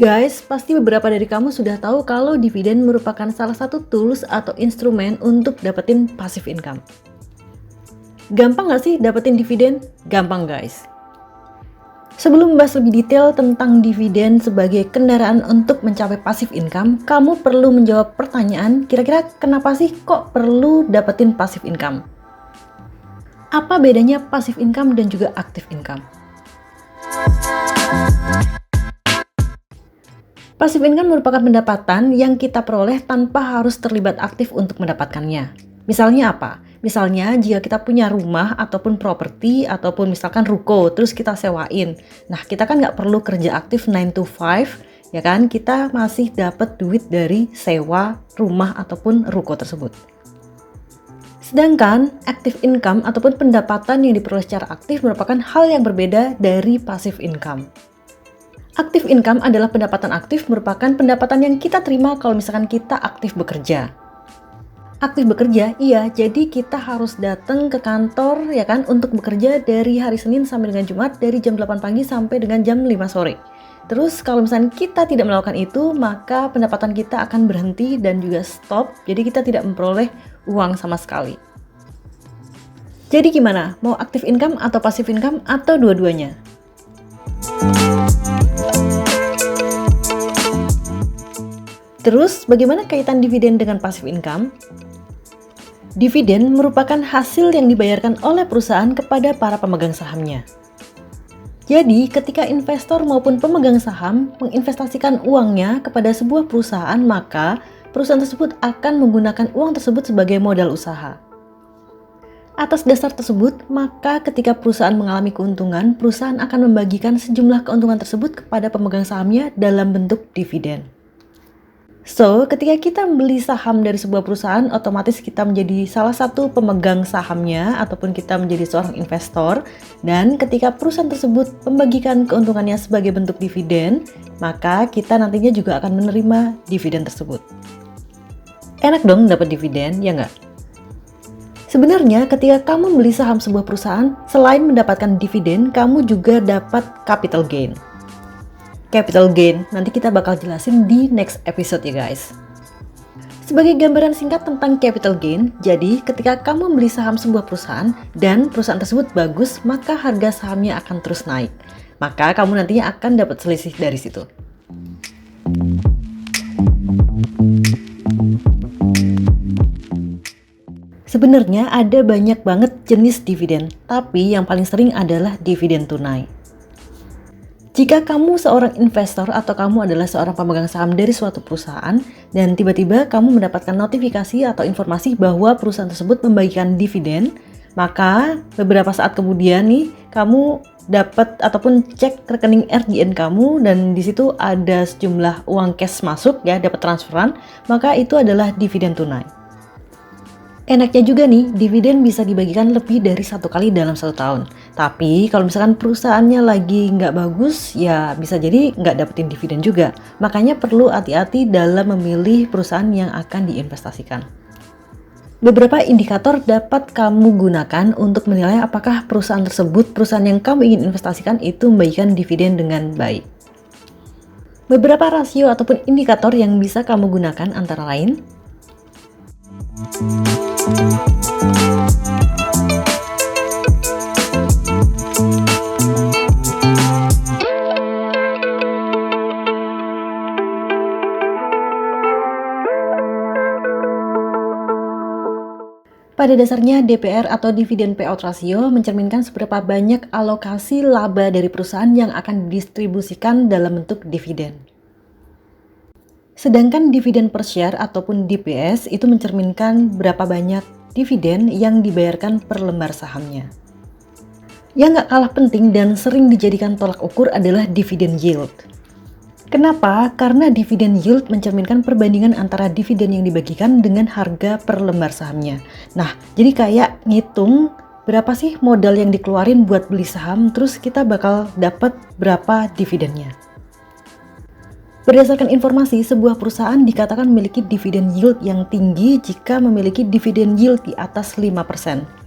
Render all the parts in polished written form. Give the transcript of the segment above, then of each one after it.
Guys, pasti beberapa dari kamu sudah tahu kalau dividen merupakan salah satu tools atau instrumen untuk dapetin passive income. Gampang nggak sih dapetin dividen? Gampang guys. Sebelum membahas lebih detail tentang dividen sebagai kendaraan untuk mencapai passive income, kamu perlu menjawab pertanyaan, kira-kira kenapa sih kok perlu dapetin passive income? Apa bedanya passive income dan juga active income? Passive income merupakan pendapatan yang kita peroleh tanpa harus terlibat aktif untuk mendapatkannya. Misalnya apa? Misalnya jika kita punya rumah ataupun properti ataupun misalkan ruko terus kita sewain. Nah kita kan nggak perlu kerja aktif 9 to 5 ya kan? Kita masih dapat duit dari sewa rumah ataupun ruko tersebut. Sedangkan active income ataupun pendapatan yang diperoleh secara aktif merupakan hal yang berbeda dari passive income. Active income adalah pendapatan aktif merupakan pendapatan yang kita terima kalau misalkan kita aktif bekerja. Aktif bekerja, iya, jadi kita harus datang ke kantor ya kan untuk bekerja dari hari Senin sampai dengan Jumat dari jam 8 pagi sampai dengan jam 5 sore. Terus kalau misalkan kita tidak melakukan itu, maka pendapatan kita akan berhenti dan juga stop, jadi kita tidak memperoleh uang sama sekali. Jadi gimana? Mau active income atau passive income atau dua-duanya? Terus, bagaimana kaitan dividen dengan passive income? Dividen merupakan hasil yang dibayarkan oleh perusahaan kepada para pemegang sahamnya. Jadi, ketika investor maupun pemegang saham menginvestasikan uangnya kepada sebuah perusahaan, maka perusahaan tersebut akan menggunakan uang tersebut sebagai modal usaha. Atas dasar tersebut, maka ketika perusahaan mengalami keuntungan, perusahaan akan membagikan sejumlah keuntungan tersebut kepada pemegang sahamnya dalam bentuk dividen. So, ketika kita membeli saham dari sebuah perusahaan, otomatis kita menjadi salah satu pemegang sahamnya ataupun kita menjadi seorang investor. Dan ketika perusahaan tersebut membagikan keuntungannya sebagai bentuk dividen, maka kita nantinya juga akan menerima dividen tersebut. Enak dong dapat dividen, ya nggak? Sebenarnya ketika kamu membeli saham sebuah perusahaan, selain mendapatkan dividen, kamu juga dapat capital gain. Capital gain, nanti kita bakal jelasin di next episode ya guys. Sebagai gambaran singkat tentang capital gain, jadi ketika kamu membeli saham sebuah perusahaan dan perusahaan tersebut bagus, maka harga sahamnya akan terus naik. Maka kamu nantinya akan dapat selisih dari situ. Sebenarnya ada banyak banget jenis dividen, tapi yang paling sering adalah dividen tunai. Jika kamu seorang investor atau kamu adalah seorang pemegang saham dari suatu perusahaan dan tiba-tiba kamu mendapatkan notifikasi atau informasi bahwa perusahaan tersebut membagikan dividen, maka beberapa saat kemudian nih kamu dapat ataupun cek rekening RJN kamu dan di situ ada sejumlah uang cash masuk ya, dapat transferan, maka itu adalah dividen tunai. Enaknya juga nih, dividen bisa dibagikan lebih dari satu kali dalam satu tahun. Tapi kalau misalkan perusahaannya lagi nggak bagus, ya bisa jadi nggak dapetin dividen juga. Makanya perlu hati-hati dalam memilih perusahaan yang akan diinvestasikan. Beberapa indikator dapat kamu gunakan untuk menilai apakah perusahaan tersebut, perusahaan yang kamu ingin investasikan itu membagikan dividen dengan baik. Beberapa rasio ataupun indikator yang bisa kamu gunakan antara lain, pada dasarnya DPR atau dividen payout ratio mencerminkan seberapa banyak alokasi laba dari perusahaan yang akan didistribusikan dalam bentuk dividen. Sedangkan dividen per share ataupun DPS itu mencerminkan berapa banyak dividen yang dibayarkan per lembar sahamnya. Yang nggak kalah penting dan sering dijadikan tolak ukur adalah dividen yield. Kenapa? Karena dividen yield mencerminkan perbandingan antara dividen yang dibagikan dengan harga per lembar sahamnya. Nah, jadi kayak ngitung berapa sih modal yang dikeluarin buat beli saham, terus kita bakal dapat berapa dividennya. Berdasarkan informasi, sebuah perusahaan dikatakan memiliki dividen yield yang tinggi jika memiliki dividen yield di atas 5%.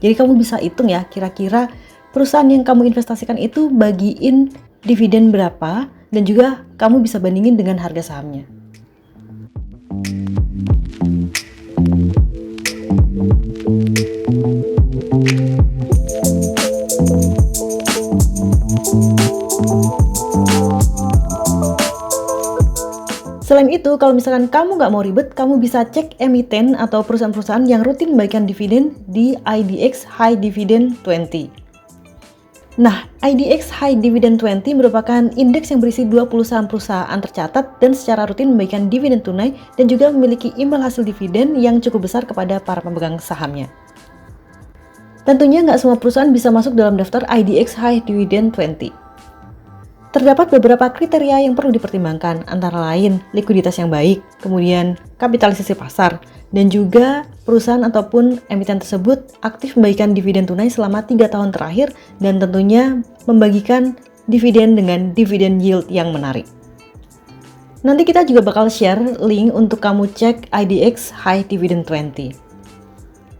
Jadi kamu bisa hitung ya, kira-kira perusahaan yang kamu investasikan itu bagiin dividen berapa, dan juga kamu bisa bandingin dengan harga sahamnya. Selain itu, kalau misalkan kamu nggak mau ribet, kamu bisa cek emiten atau perusahaan-perusahaan yang rutin membagikan dividen di IDX High Dividend 20. Nah, IDX High Dividend 20 merupakan indeks yang berisi 20 saham perusahaan tercatat dan secara rutin membagikan dividen tunai dan juga memiliki imbal hasil dividen yang cukup besar kepada para pemegang sahamnya. Tentunya nggak semua perusahaan bisa masuk dalam daftar IDX High Dividend 20. Terdapat beberapa kriteria yang perlu dipertimbangkan, antara lain likuiditas yang baik, kemudian kapitalisasi pasar, dan juga perusahaan ataupun emiten tersebut aktif membagikan dividen tunai selama 3 tahun terakhir, dan tentunya membagikan dividen dengan dividen yield yang menarik. Nanti kita juga bakal share link untuk kamu cek IDX High Dividend 20.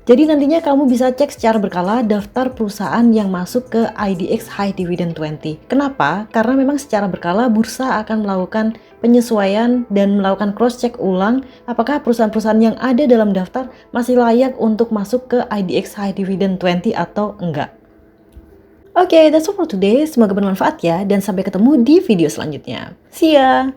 Jadi nantinya kamu bisa cek secara berkala daftar perusahaan yang masuk ke IDX High Dividend 20. Kenapa? Karena memang secara berkala bursa akan melakukan penyesuaian dan melakukan cross-check ulang apakah perusahaan-perusahaan yang ada dalam daftar masih layak untuk masuk ke IDX High Dividend 20 atau enggak. Oke, that's all for today. Semoga bermanfaat ya, dan sampai ketemu di video selanjutnya. See ya!